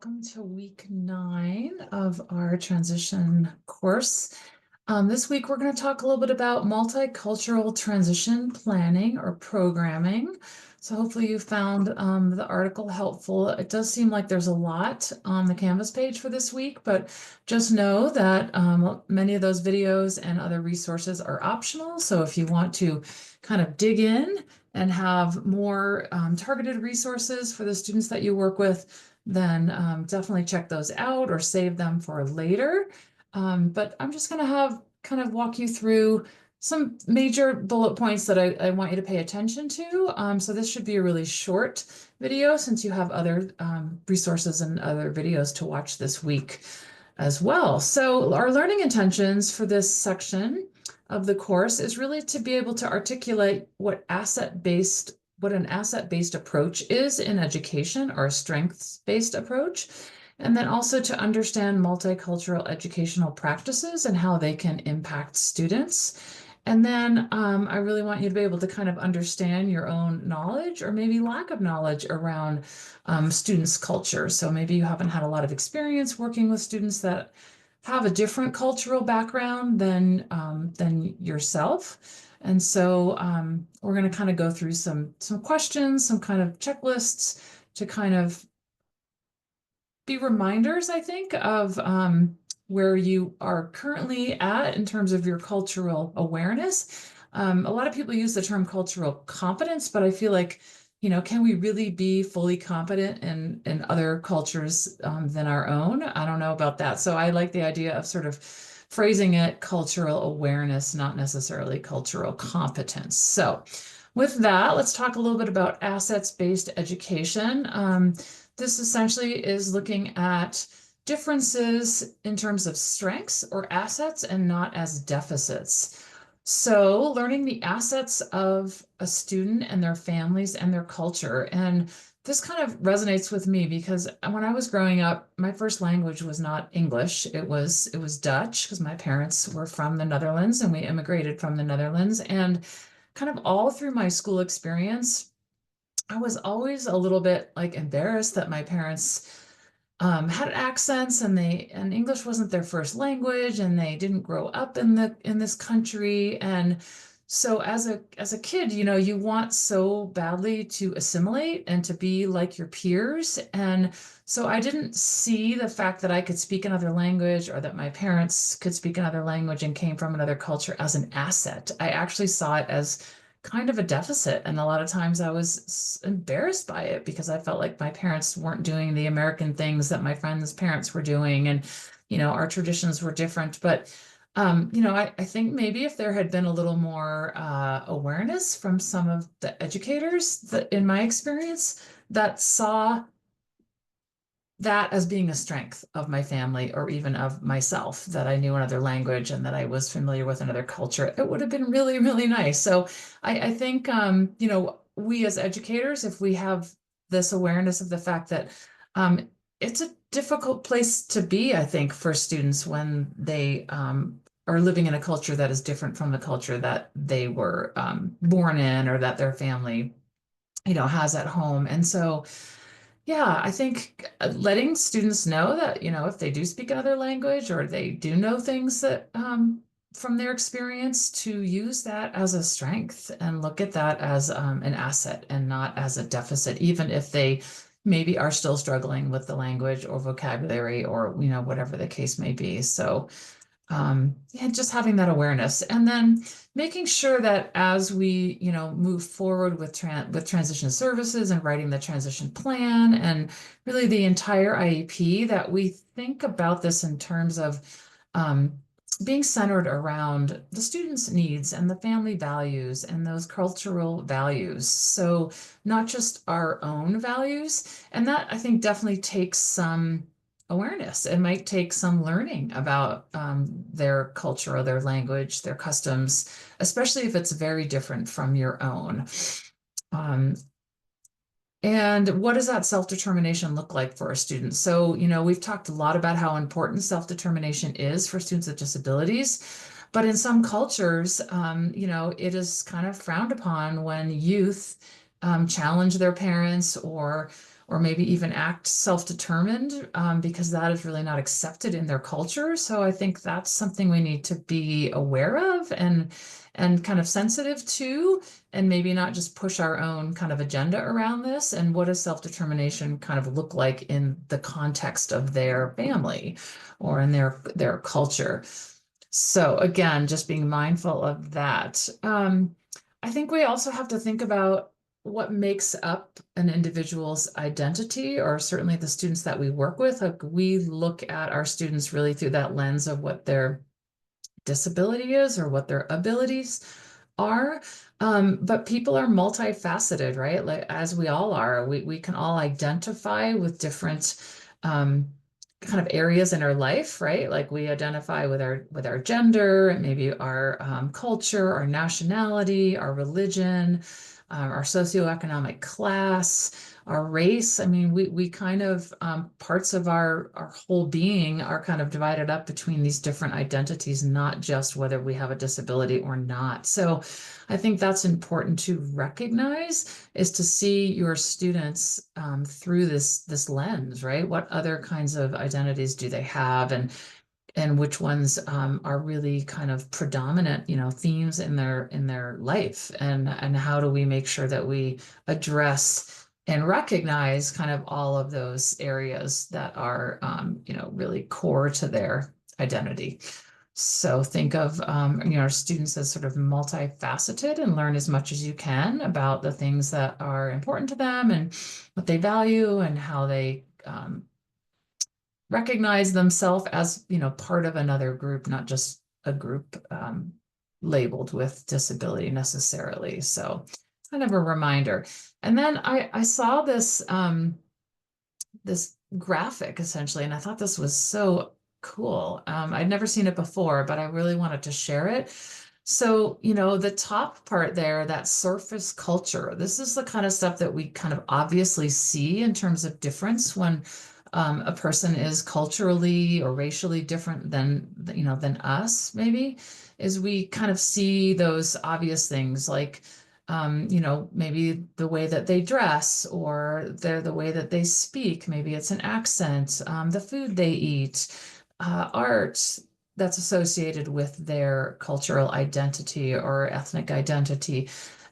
Welcome to week 9 of our transition course. This week, we're going to talk a little bit about multicultural transition planning or programming. So hopefully you found the article helpful. It does seem like there's a lot on the Canvas page for this week, but just know that many of those videos and other resources are optional. So if you want to kind of dig in and have more targeted resources for the students that you work with, then definitely check those out or save them for later. But I'm just going to have kind of walk you through some major bullet points that I want you to pay attention to. So this should be a really short video since you have other resources and other videos to watch this week as well. So our learning intentions for this section of the course is really to be able to articulate what an asset-based approach is in education, or a strengths-based approach, and then also to understand multicultural educational practices and how they can impact students. And then I really want you to be able to kind of understand your own knowledge or maybe lack of knowledge around students' culture. So maybe you haven't had a lot of experience working with students that have a different cultural background than yourself. And so we're going to kind of go through some questions, some kind of checklists to kind of be reminders, I think, of where you are currently at in terms of your cultural awareness. A lot of people use the term cultural competence, but I feel like, can we really be fully competent in other cultures than our own? I don't know about that. So I like the idea of sort of phrasing it cultural awareness, not necessarily cultural competence. So with that, let's talk a little bit about assets-based education. This essentially is looking at differences in terms of strengths or assets and not as deficits. So learning the assets of a student and their families and their culture. And this kind of resonates with me because when I was growing up, my first language was not English. It was Dutch because my parents were from the Netherlands and we immigrated from the Netherlands. And kind of all through my school experience, I was always a little bit like embarrassed that my parents had accents and English wasn't their first language and they didn't grow up in this country. And so as a kid, you want so badly to assimilate and to be like your peers. And so I didn't see the fact that I could speak another language or that my parents could speak another language and came from another culture as an asset. I actually saw it as kind of a deficit. And a lot of times I was embarrassed by it because I felt like my parents weren't doing the American things that my friends' parents were doing. And, our traditions were different. But, I think maybe if there had been a little more awareness from some of the educators that, in my experience, that saw that as being a strength of my family or even of myself, that I knew another language and that I was familiar with another culture, it would have been really, really nice. So I think, we as educators, if we have this awareness of the fact that it's a difficult place to be, I think, for students when they are living in a culture that is different from the culture that they were born in or that their family, has at home. And so, yeah, I think letting students know that, if they do speak another language or they do know things that from their experience, to use that as a strength and look at that as an asset and not as a deficit, even if they maybe are still struggling with the language or vocabulary or, whatever the case may be. So yeah, just having that awareness, and then making sure that as we, move forward with transition services and writing the transition plan and really the entire IEP, that we think about this in terms of being centered around the students' needs and the family values and those cultural values. So not just our own values, and that I think definitely takes some awareness. It might take some learning about their culture or their language, their customs, especially if it's very different from your own. Um, and what does that self-determination look like for a student? So, we've talked a lot about how important self-determination is for students with disabilities, but in some cultures, it is kind of frowned upon when youth challenge their parents or maybe even act self-determined, because that is really not accepted in their culture. So I think that's something we need to be aware of and kind of sensitive to, and maybe not just push our own kind of agenda around this. And what does self-determination kind of look like in the context of their family or in their culture? So again, just being mindful of that. I think we also have to think about what makes up an individual's identity, or certainly the students that we work with. Like, we look at our students really through that lens of what their disability is or what their abilities are. But people are multifaceted, right? Like, as we all are, we can all identify with different um, kind of areas in our life, right? Like, we identify with our gender, and maybe our culture, our nationality, our religion, our socioeconomic class, our race. I mean, we kind of parts of our whole being are kind of divided up between these different identities, not just whether we have a disability or not. So I think that's important to recognize, is to see your students through this lens, right? What other kinds of identities do they have, and which ones are really kind of predominant, themes in their life, and how do we make sure that we address and recognize kind of all of those areas that are, really core to their identity. So think of, our students as sort of multifaceted, and learn as much as you can about the things that are important to them and what they value, and how they recognize themselves as, part of another group, not just a group labeled with disability necessarily. So kind of a reminder. And then I saw this graphic essentially, and I thought this was so cool. I'd never seen it before, but I really wanted to share it. So, the top part there, that surface culture, this is the kind of stuff that we kind of obviously see in terms of difference when a person is culturally or racially different than us, maybe, is we kind of see those obvious things like, maybe the way that they dress, or the way that they speak. Maybe it's an accent, the food they eat, art that's associated with their cultural identity or ethnic identity,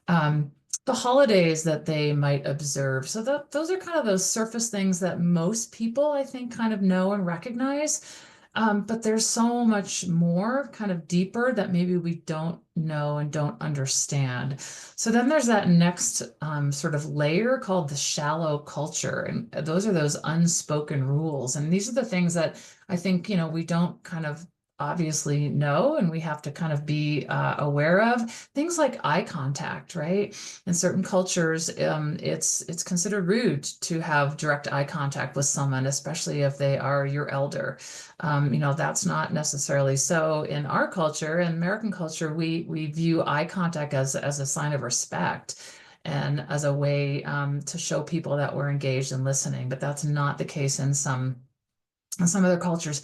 um, the holidays that they might observe. So those are kind of those surface things that most people, I think, kind of know and recognize. But there's so much more kind of deeper that maybe we don't know and don't understand. So then there's that next sort of layer called the shallow culture. And those are those unspoken rules. And these are the things that I think, we don't kind of obviously know, and we have to kind of be aware of. Things like eye contact, right? In certain cultures, it's considered rude to have direct eye contact with someone, especially if they are your elder. That's not necessarily so in our culture. In American culture, we view eye contact as a sign of respect, and as a way to show people that we're engaged and listening. But that's not the case in some other cultures.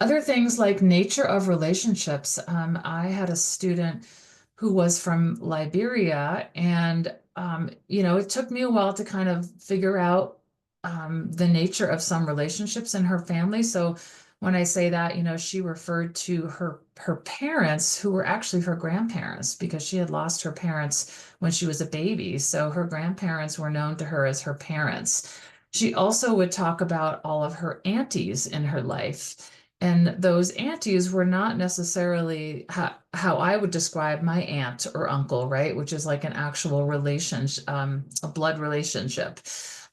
Other things like nature of relationships. I had a student who was from Liberia, and it took me a while to kind of figure out the nature of some relationships in her family. So when I say that, she referred to her parents, who were actually her grandparents, because she had lost her parents when she was a baby. So her grandparents were known to her as her parents. She also would talk about all of her aunties in her life. And those aunties were not necessarily how I would describe my aunt or uncle, right? Which is like an actual relationship, a blood relationship.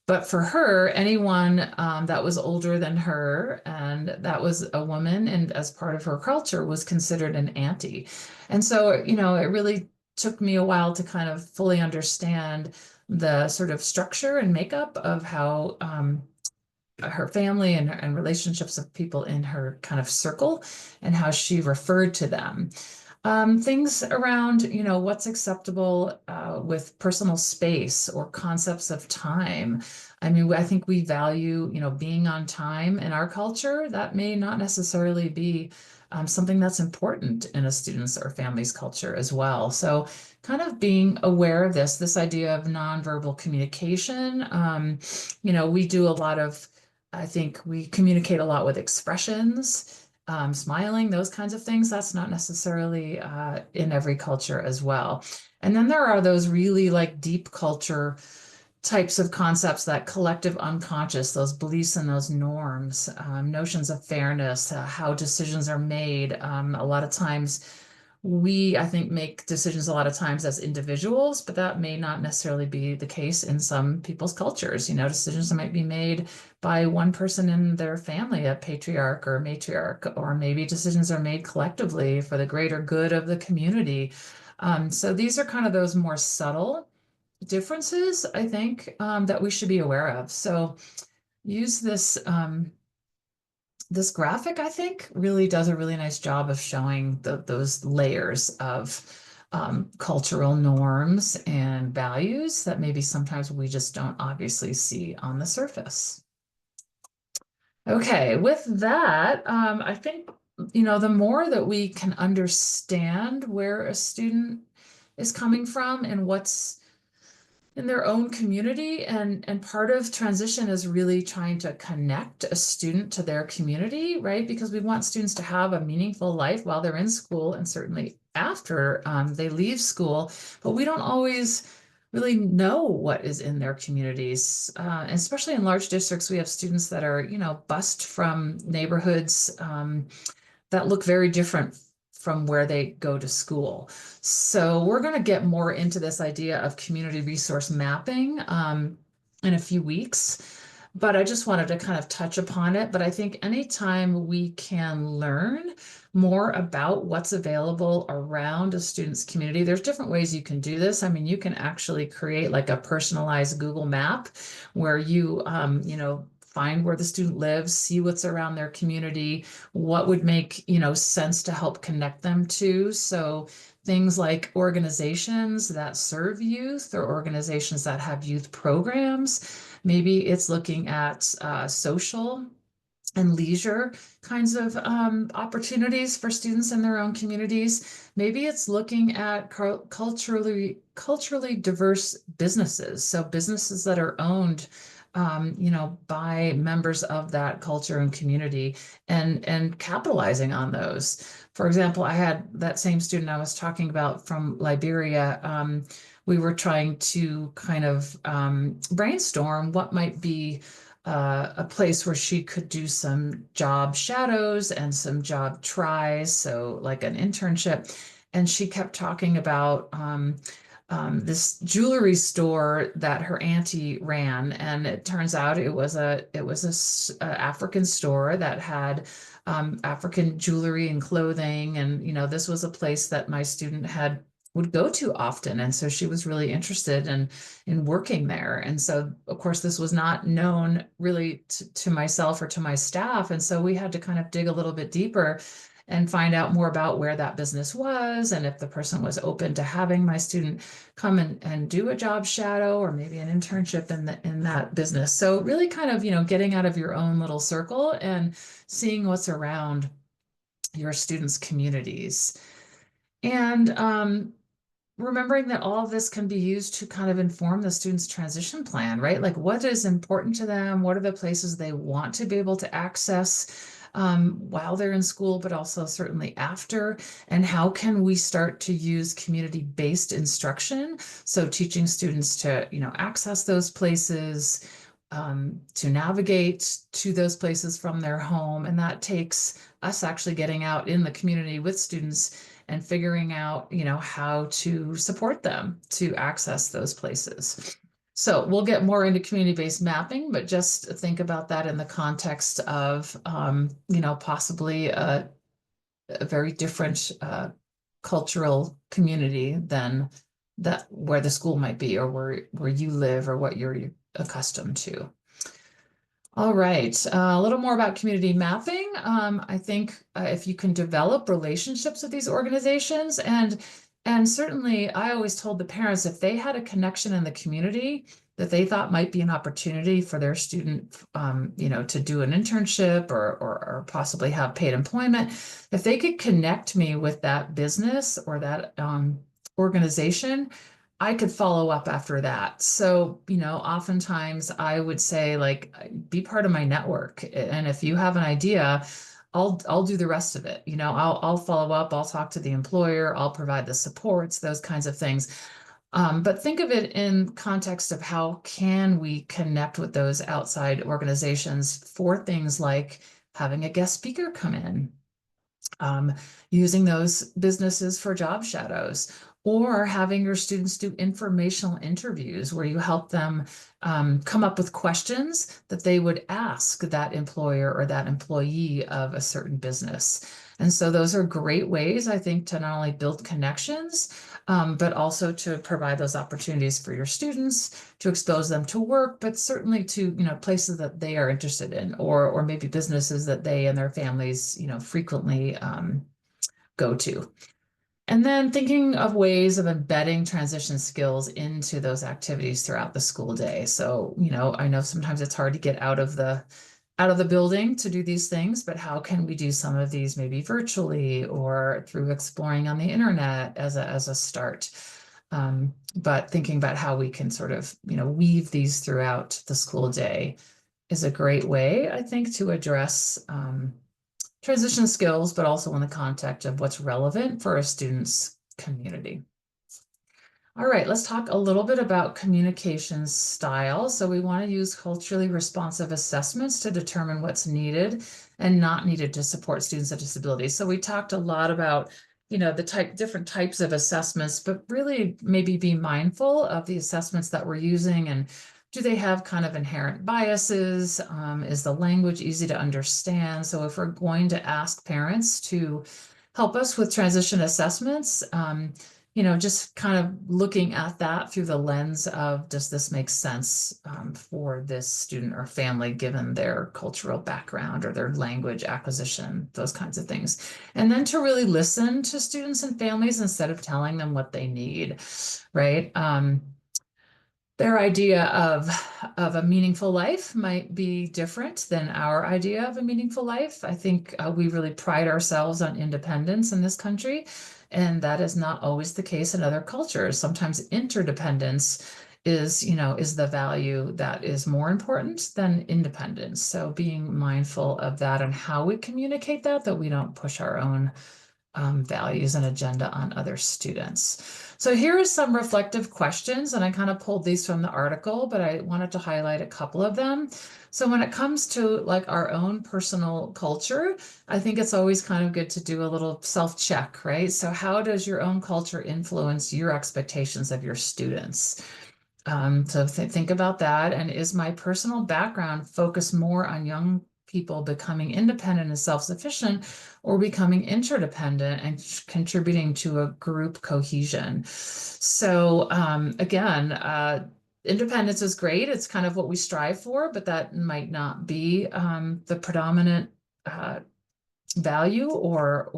But for her, anyone that was older than her and that was a woman and as part of her culture was considered an auntie. And so, it really took me a while to kind of fully understand the sort of structure and makeup of how her family and relationships of people in her kind of circle, and how she referred to them. Things around, what's acceptable with personal space or concepts of time. I mean, I think we value, being on time in our culture. That may not necessarily be something that's important in a student's or family's culture as well. So kind of being aware of this idea of nonverbal communication. We do a lot of, I think we communicate a lot with expressions, smiling, those kinds of things. That's not necessarily in every culture as well. And then there are those really like deep culture types of concepts, that collective unconscious, those beliefs and those norms, notions of fairness, how decisions are made. A lot of times I think, make decisions a lot of times as individuals, but that may not necessarily be the case in some people's cultures. Decisions might be made by one person in their family, a patriarch or matriarch, or maybe decisions are made collectively for the greater good of the community. So these are kind of those more subtle differences, I think, that we should be aware of. So use this graphic, I think, really does a really nice job of showing those layers of cultural norms and values that maybe sometimes we just don't obviously see on the surface. Okay, with that, I think, the more that we can understand where a student is coming from and what's in their own community, and part of transition is really trying to connect a student to their community, right? Because we want students to have a meaningful life while they're in school and certainly after they leave school, but we don't always really know what is in their communities. And especially in large districts, we have students that are, bused from neighborhoods that look very different from where they go to school. So we're going to get more into this idea of community resource mapping in a few weeks. But I just wanted to kind of touch upon it. But I think anytime we can learn more about what's available around a student's community, there's different ways you can do this. I mean, you can actually create like a personalized Google map where you find where the student lives, see what's around their community, what would make, sense to help connect them to. So things like organizations that serve youth or organizations that have youth programs. Maybe it's looking at social and leisure kinds of opportunities for students in their own communities. Maybe it's looking at culturally diverse businesses, so businesses that are owned, by members of that culture and community, and capitalizing on those. For example, I had that same student I was talking about from Liberia. We were trying to kind of brainstorm what might be a place where she could do some job shadows and some job tries, so like an internship. And she kept talking about this jewelry store that her auntie ran, and it turns out it was a African store that had African jewelry and clothing, and this was a place that my student had would go to often, and so she was really interested in working there. And so, of course, this was not known really to myself or to my staff, and so we had to kind of dig a little bit deeper and find out more about where that business was, and if the person was open to having my student come and do a job shadow or maybe an internship in that business. So really kind of, getting out of your own little circle and seeing what's around your students' communities. And remembering that all of this can be used to kind of inform the student's transition plan, right? Like, what is important to them? What are the places they want to be able to access while they're in school, but also certainly after? And how can we start to use community-based instruction? So teaching students to, access those places, to navigate to those places from their home. And that takes us actually getting out in the community with students and figuring out, how to support them to access those places. So we'll get more into community-based mapping, but just think about that in the context of, possibly a very different cultural community than that where the school might be, or where you live, or what you're accustomed to. All right, a little more about community mapping. I think if you can develop relationships with these organizations, and And certainly, I always told the parents if they had a connection in the community that they thought might be an opportunity for their student, to do an internship or possibly have paid employment, if they could connect me with that business or that organization, I could follow up after that. So, oftentimes I would say, like, be part of my network. And if you have an idea, I'll do the rest of it. I'll follow up, I'll talk to the employer, I'll provide the supports, those kinds of things. But think of it in context of how can we connect with those outside organizations for things like having a guest speaker come in, um, using those businesses for job shadows, or having your students do informational interviews where you help them come up with questions that they would ask that employer or that employee of a certain business. And so those are great ways, I think, to not only build connections, but also to provide those opportunities for your students, to expose them to work, but certainly to, places that they are interested in, or maybe businesses that they and their families, frequently go to. And then thinking of ways of embedding transition skills into those activities throughout the school day. So, I know sometimes it's hard to get out of the building to do these things, but how can we do some of these maybe virtually or through exploring on the internet as a start? But thinking about how we can sort of, weave these throughout the school day is a great way, I think, to address transition skills, but also in the context of what's relevant for a student's community. All right, let's talk a little bit about communication style. So we want to use culturally responsive assessments to determine what's needed and not needed to support students with disabilities. So we talked a lot about, the different types of assessments, but really maybe be mindful of the assessments that we're using, and do they have kind of inherent biases? Is the language easy to understand? So if we're going to ask parents to help us with transition assessments, just kind of looking at that through the lens of, does this make sense for this student or family given their cultural background or their language acquisition, those kinds of things. And then to really listen to students and families instead of telling them what they need, right? Their idea of a meaningful life might be different than our idea of a meaningful life. I think we really pride ourselves on independence in this country, and that is not always the case in other cultures. Sometimes interdependence is the value that is more important than independence. So being mindful of that and how we communicate that we don't push our own values and agenda on other students. So here are some reflective questions, and I kind of pulled these from the article, but I wanted to highlight a couple of them. So when it comes to like our own personal culture, I think it's always kind of good to do a little self-check, right? So how does your own culture influence your expectations of your students? So think about that. And is my personal background focused more on young people becoming independent and self-sufficient, or becoming interdependent and contributing to a group cohesion? So again, independence is great. It's kind of what we strive for, but that might not be the predominant value or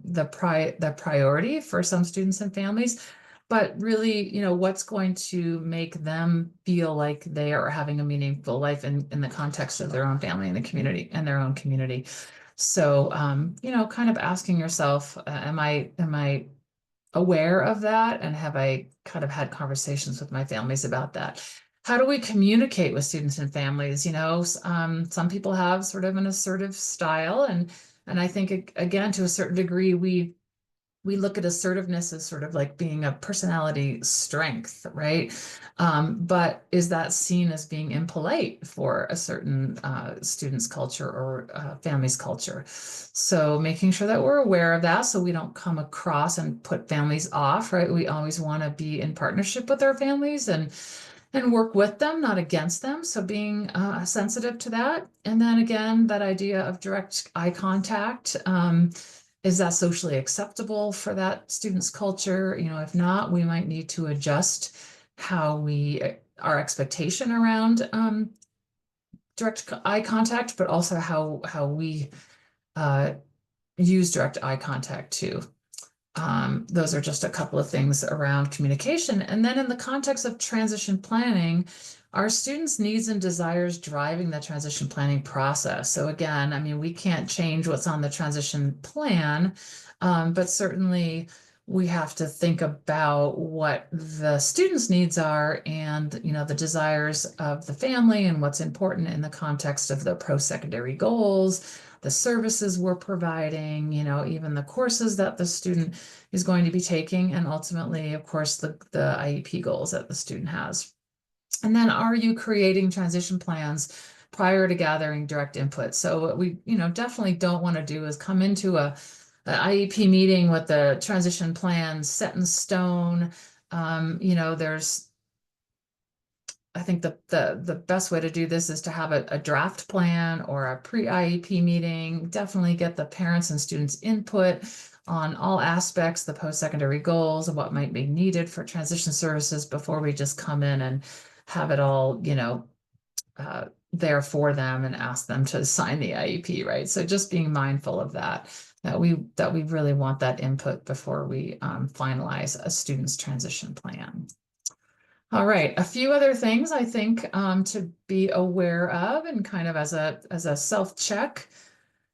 the priority for some students and families. But really, what's going to make them feel like they are having a meaningful life in the context of their own family and the community and their own community. So, kind of asking yourself, am I aware of that? And have I kind of had conversations with my families about that? How do we communicate with students and families? Some people have sort of an assertive style, and I think again, to a certain degree, we look at assertiveness as sort of like being a personality strength, right? But is that seen as being impolite for a certain student's culture or family's culture? So making sure that we're aware of that so we don't come across and put families off, right? We always want to be in partnership with our families and work with them, not against them. So being sensitive to that. And then again, that idea of direct eye contact. Is that socially acceptable for that student's culture? If not, we might need to adjust our expectation around direct eye contact, but also how we use direct eye contact too. Those are just a couple of things around communication. And then in the context of transition planning, our students' needs and desires driving the transition planning process. So again, I mean, we can't change what's on the transition plan, but certainly we have to think about what the students' needs are and, the desires of the family and what's important in the context of the post-secondary goals, the services we're providing, even the courses that the student is going to be taking, and ultimately, of course, the IEP goals that the student has. And then, are you creating transition plans prior to gathering direct input? So what we, definitely don't want to do is come into an IEP meeting with the transition plan set in stone. There's I think the best way to do this is to have a draft plan or a pre-IEP meeting. Definitely get the parents and students input on all aspects, the post-secondary goals and what might be needed for transition services before we just come in and have it all, there for them and ask them to sign the IEP, right? So just being mindful of that we really want that input before we finalize a student's transition plan. All right, a few other things I think to be aware of and kind of as a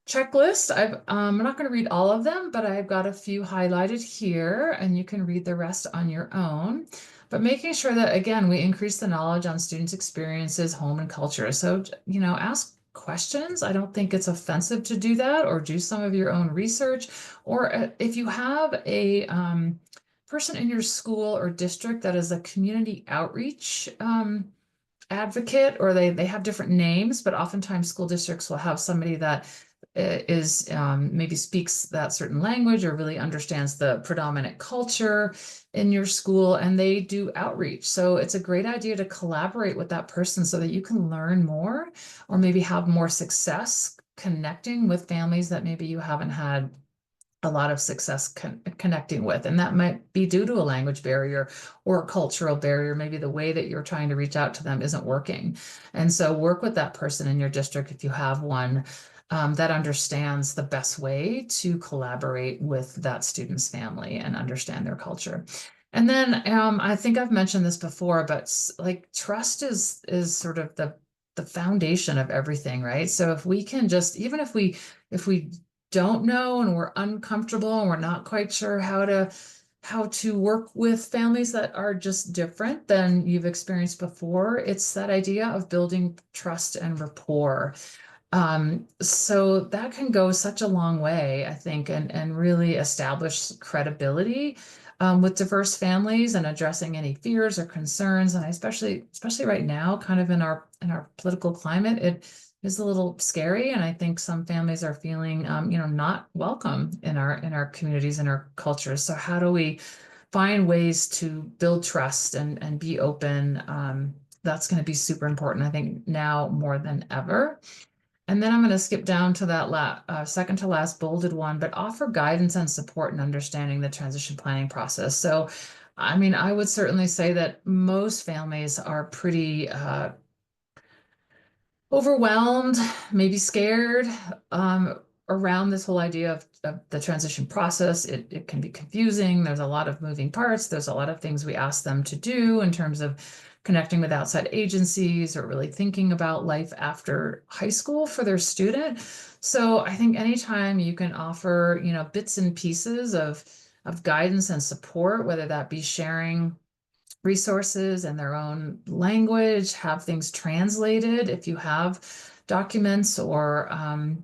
checklist. I'm not going to read all of them, but I've got a few highlighted here, and you can read the rest on your own. But making sure that, again, we increase the knowledge on students' experiences, home, and culture. So, ask questions. I don't think it's offensive to do that, or do some of your own research. Or if you have a person in your school or district that is a community outreach advocate, or they have different names, but oftentimes school districts will have somebody that is maybe speaks that certain language or really understands the predominant culture in your school, and they do outreach. So it's a great idea to collaborate with that person so that you can learn more or maybe have more success connecting with families that maybe you haven't had a lot of success connecting with. And that might be due to a language barrier or a cultural barrier. Maybe the way that you're trying to reach out to them isn't working. And so work with that person in your district if you have one that understands the best way to collaborate with that student's family and understand their culture. And then I think I've mentioned this before, but like trust is sort of the foundation of everything, right? So if we can just, even if we don't know and we're uncomfortable and we're not quite sure how to work with families that are just different than you've experienced before, it's that idea of building trust and rapport. So that can go such a long way, I think, and really establish credibility with diverse families and addressing any fears or concerns. And especially right now, kind of in our political climate, it is a little scary. And I think some families are feeling, not welcome in our communities and our cultures. So how do we find ways to build trust and be open? That's going to be super important, I think, now more than ever. And then I'm going to skip down to that second to last bolded one, but offer guidance and support in understanding the transition planning process. So, I mean, I would certainly say that most families are pretty overwhelmed, maybe scared around this whole idea of the transition process. It can be confusing. There's a lot of moving parts. There's a lot of things we ask them to do in terms of connecting with outside agencies or really thinking about life after high school for their student. So I think anytime you can offer, bits and pieces of guidance and support, whether that be sharing resources in their own language, have things translated if you have documents or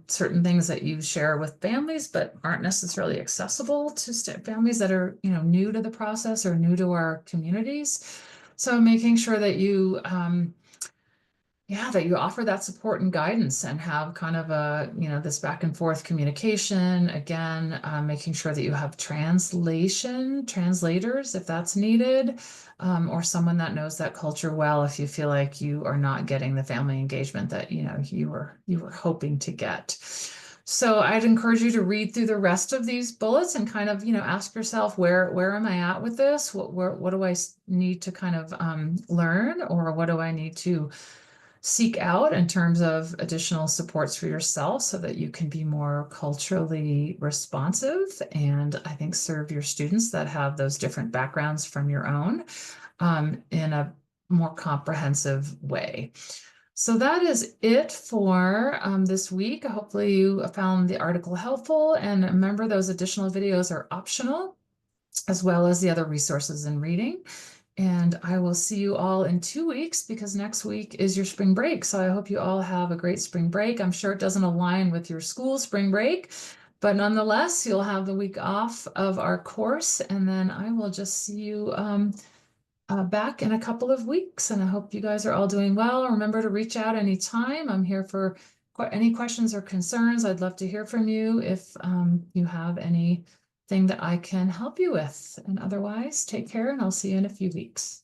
certain things that you share with families but aren't necessarily accessible to families that are new to the process or new to our communities. So making sure that you offer that support and guidance and have kind of this back and forth communication. Again, making sure that you have translators if that's needed, or someone that knows that culture well if you feel like you are not getting the family engagement that you were hoping to get. So I'd encourage you to read through the rest of these bullets and kind of, ask yourself, where am I at with this? What do I need to kind of learn, or what do I need to seek out in terms of additional supports for yourself so that you can be more culturally responsive and I think serve your students that have those different backgrounds from your own in a more comprehensive way. So that is it for this week. Hopefully you found the article helpful, and remember those additional videos are optional as well as the other resources and reading. And I will see you all in 2 weeks because next week is your spring break. So I hope you all have a great spring break. I'm sure it doesn't align with your school spring break, but nonetheless, you'll have the week off of our course. And then I will just see you back in a couple of weeks. And I hope you guys are all doing well. Remember to reach out anytime. I'm here for any questions or concerns. I'd love to hear from you if you have anything that I can help you with. And otherwise, take care and I'll see you in a few weeks.